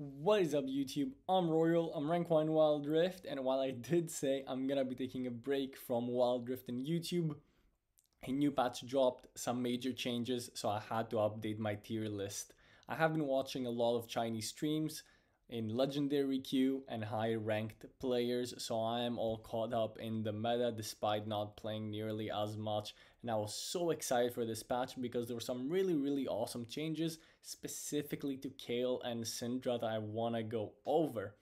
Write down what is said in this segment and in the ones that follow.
What is up YouTube? I'm Royal, I'm rank 1 Wildrift, and while I did say I'm gonna be taking a break from Wildrift and YouTube, a new patch dropped, some major changes, so I had to update my tier list. I have been watching a lot of Chinese streams in legendary queue and high ranked players, so I am all caught up in the meta despite not playing nearly as much. And I was so excited for this patch because there were some really awesome changes specifically to Kayle and Syndra that I want to go over.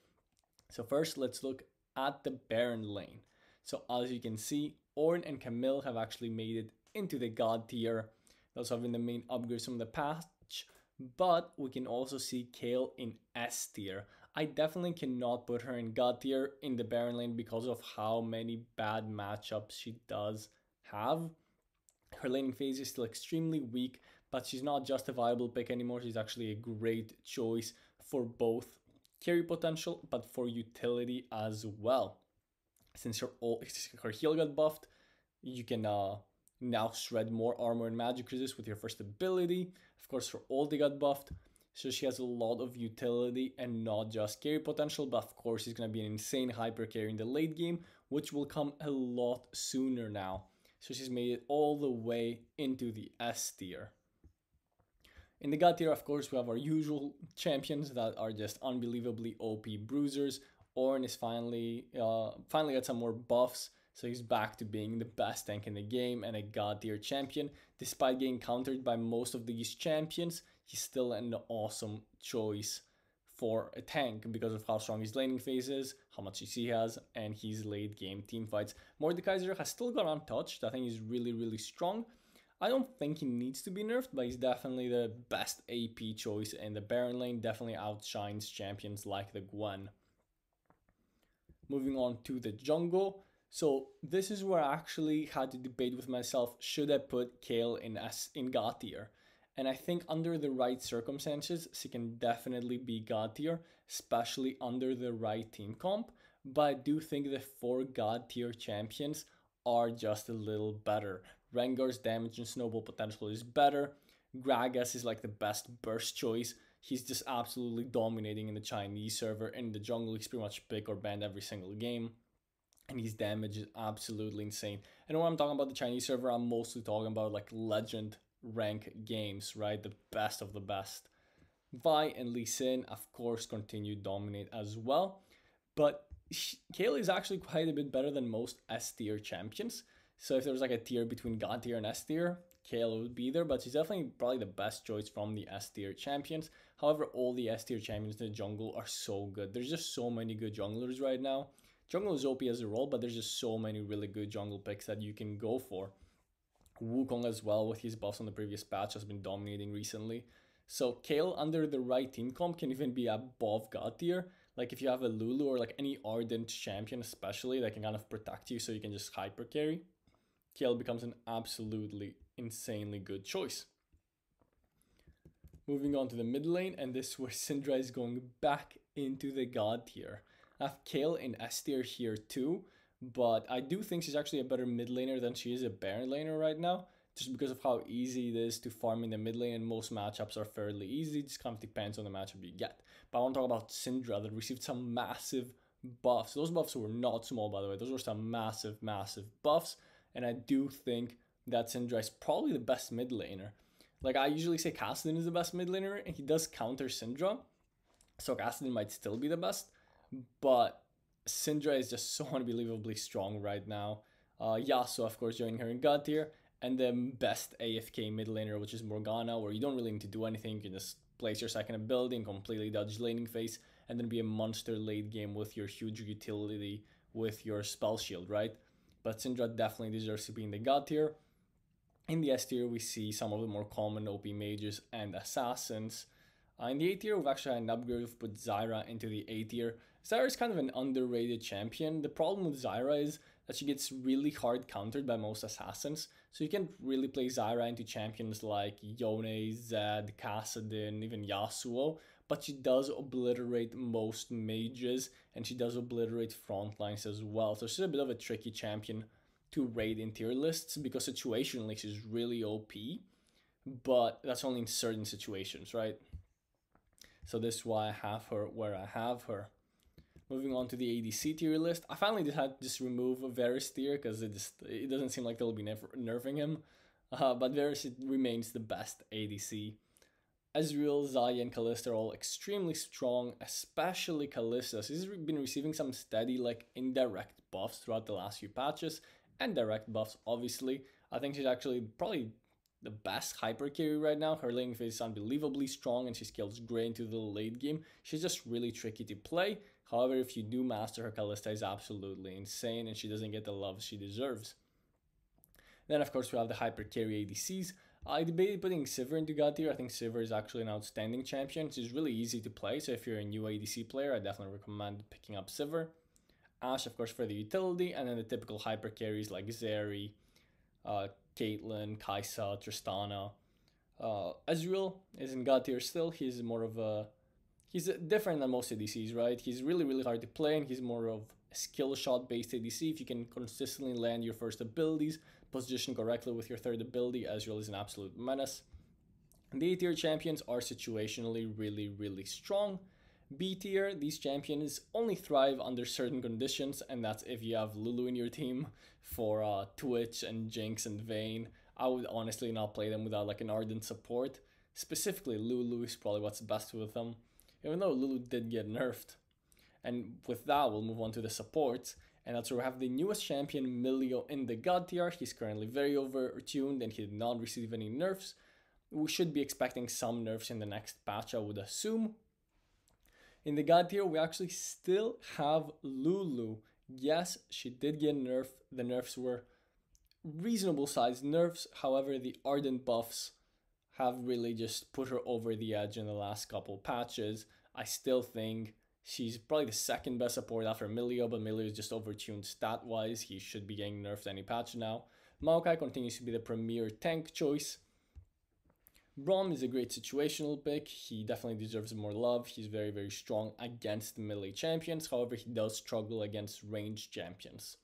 So first let's look at the Baron lane. So as you can see, Ornn and Camille have actually made it into the God tier. Those have been the main upgrades from the patch, but we can also see Kayle in S tier. I definitely cannot put her in God tier in the Baron lane because of how many bad matchups she does have. Her laning phase is still extremely weak, but she's not just a viable pick anymore. She's actually a great choice for both carry potential, but for utility as well. Since her heal got buffed, you can now shred more armor and magic resist with your first ability. Of course, her ulti got buffed, so she has a lot of utility and not just carry potential, but of course she's going to be an insane hyper carry in the late game, which will come a lot sooner now. So she's made it all the way into the S tier. In the God tier, of course, we have our usual champions that are just unbelievably OP bruisers. Ornn is finally got some more buffs, so he's back to being the best tank in the game and a God tier champion. Despite getting countered by most of these champions, he's still an awesome choice for a tank because of how strong his laning phase is, how much CC he has, and his late game team fights. Mordekaiser has still got untouched. I think he's really strong. I don't think he needs to be nerfed, but he's definitely the best AP choice in the Baron lane. Definitely outshines champions like the Gwen. Moving on to the jungle. So this is where I actually had to debate with myself, should I put Kayle in God tier? And I think under the right circumstances, she can definitely be God tier, especially under the right team comp. But I do think the 4 God tier champions are just a little better. Rengar's damage and snowball potential is better. Gragas is like the best burst choice. He's just absolutely dominating in the Chinese server. In the jungle, he's pretty much pick or ban every single game. And his damage is absolutely insane. And when I'm talking about the Chinese server, I'm mostly talking about like legend rank games, right? The best of the best. Vi and Lee Sin, of course, continue to dominate as well. But Kayle is actually quite a bit better than most S tier champions. So if there was like a tier between God tier and S tier, Kayle would be there, but she's definitely probably the best choice from the S tier champions. However, all the S tier champions in the jungle are so good. There's just so many good junglers right now. Jungle is OP as a role, but there's just so many really good jungle picks that you can go for. Wukong as well, with his buffs on the previous patch, has been dominating recently. So Kayle under the right team comp can even be above God tier. Like if you have a Lulu or like any Ardent champion especially that can kind of protect you so you can just hyper carry, Kayle becomes an absolutely insanely good choice. Moving on to the mid lane, and this is where Syndra is going back into the God tier. I have Kayle in S tier here too, but I do think she's actually a better mid laner than she is a Baron laner right now, just because of how easy it is to farm in the mid lane, and most matchups are fairly easy. It just kind of depends on the matchup you get. But I want to talk about Syndra that received some massive buffs. Those buffs were not small, by the way. Those were some massive buffs, and I do think that Syndra is probably the best mid laner. Like I usually say Kassadin is the best mid laner, and he does counter Syndra, so Kassadin might still be the best, but Syndra is just so unbelievably strong right now. Yasuo, of course, joining her in God tier, and the best AFK mid laner, which is Morgana, where you don't really need to do anything. You can just place your second ability and completely dodge laning phase, and then be a monster late game with your huge utility with your spell shield, right? But Syndra definitely deserves to be in the God tier. In the S tier, we see some of the more common OP mages and assassins. In the A tier, we've actually had an upgrade. We've put Zyra into the A tier. Zyra is kind of an underrated champion. The problem with Zyra is that she gets really hard countered by most assassins. So you can't really play Zyra into champions like Yone, Zed, Kassadin, even Yasuo. But she does obliterate most mages, and she does obliterate front lines as well. So she's a bit of a tricky champion to raid in tier lists because situationally she's really OP. But that's only in certain situations, right? So this is why I have her where I have her. Moving on to the ADC tier list, I finally just had to just remove Varus tier because it doesn't seem like they'll be nerfing him. But Varus remains the best ADC. Ezreal, Xayah, and Kalista are all extremely strong, especially Kalista. She's been receiving some steady, like, indirect buffs throughout the last few patches, and direct buffs, obviously. I think she's actually probably the best hyper carry right now. Her laning phase is unbelievably strong, and she scales great into the late game. She's just really tricky to play. However, if you do master her, Kalista is absolutely insane, and she doesn't get the love she deserves. Then, of course, we have the hyper carry ADCs. I debated putting Sivir into God tier. I think Sivir is actually an outstanding champion. She's really easy to play, so if you're a new ADC player, I definitely recommend picking up Sivir. Ashe, of course, for the utility, and then the typical hyper carries like Zeri, Caitlyn, Kai'Sa, Tristana. Ezreal is in God tier still. He's different than most ADCs, right? He's really, really hard to play, and he's more of a skill shot based ADC. If you can consistently land your first abilities, position correctly with your third ability, Ezreal is an absolute menace. The A tier champions are situationally really, really strong. B tier, these champions only thrive under certain conditions, and that's if you have Lulu in your team for Twitch and Jinx and Vayne. I would honestly not play them without like an ardent support. Specifically, Lulu is probably what's best with them, even though Lulu did get nerfed. And with that, we'll move on to the supports. And that's where we have the newest champion, Milio, in the God tier. He's currently very overtuned and he did not receive any nerfs. We should be expecting some nerfs in the next patch, I would assume. In the God tier, we actually still have Lulu. Yes, she did get nerfed. The nerfs were reasonable sized nerfs. However, the Ardent buffs have really just put her over the edge in the last couple patches. I still think she's probably the second best support after Milio, but Milio is just overtuned stat-wise. He should be getting nerfed any patch now. Maokai continues to be the premier tank choice. Braum is a great situational pick. He definitely deserves more love. He's very, very strong against melee champions. However, he does struggle against ranged champions.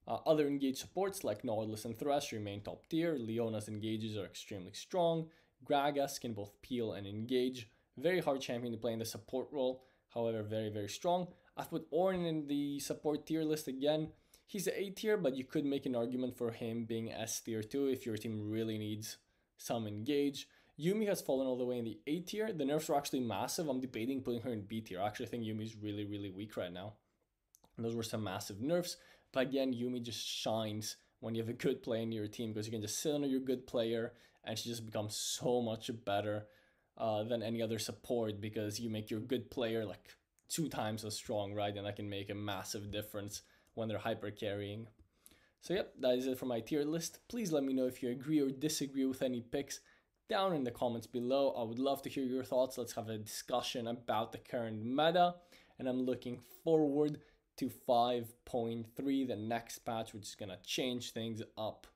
Other engaged supports like Nautilus and Thresh remain top tier. Leona's engages are extremely strong. Gragas can both peel and engage. Very hard champion to play in the support role. However, very, very strong. I've put Ornn in the support tier list again. He's an A tier, but you could make an argument for him being S tier too if your team really needs some engage. Yuumi has fallen all the way in the A tier. The nerfs were actually massive. I'm debating putting her in B tier. I actually think Yuumi's really, really weak right now. And those were some massive nerfs. But again, Yuumi just shines when you have a good player in your team because you can just sit on your good player and she just becomes so much better than any other support because you make your good player like 2 times as strong, right? And that can make a massive difference when they're hyper carrying. So yep, that is it for my tier list. Please let me know if you agree or disagree with any picks down in the comments below. I would love to hear your thoughts. Let's have a discussion about the current meta. And I'm looking forward to 5.3, the next patch, which is going to change things up.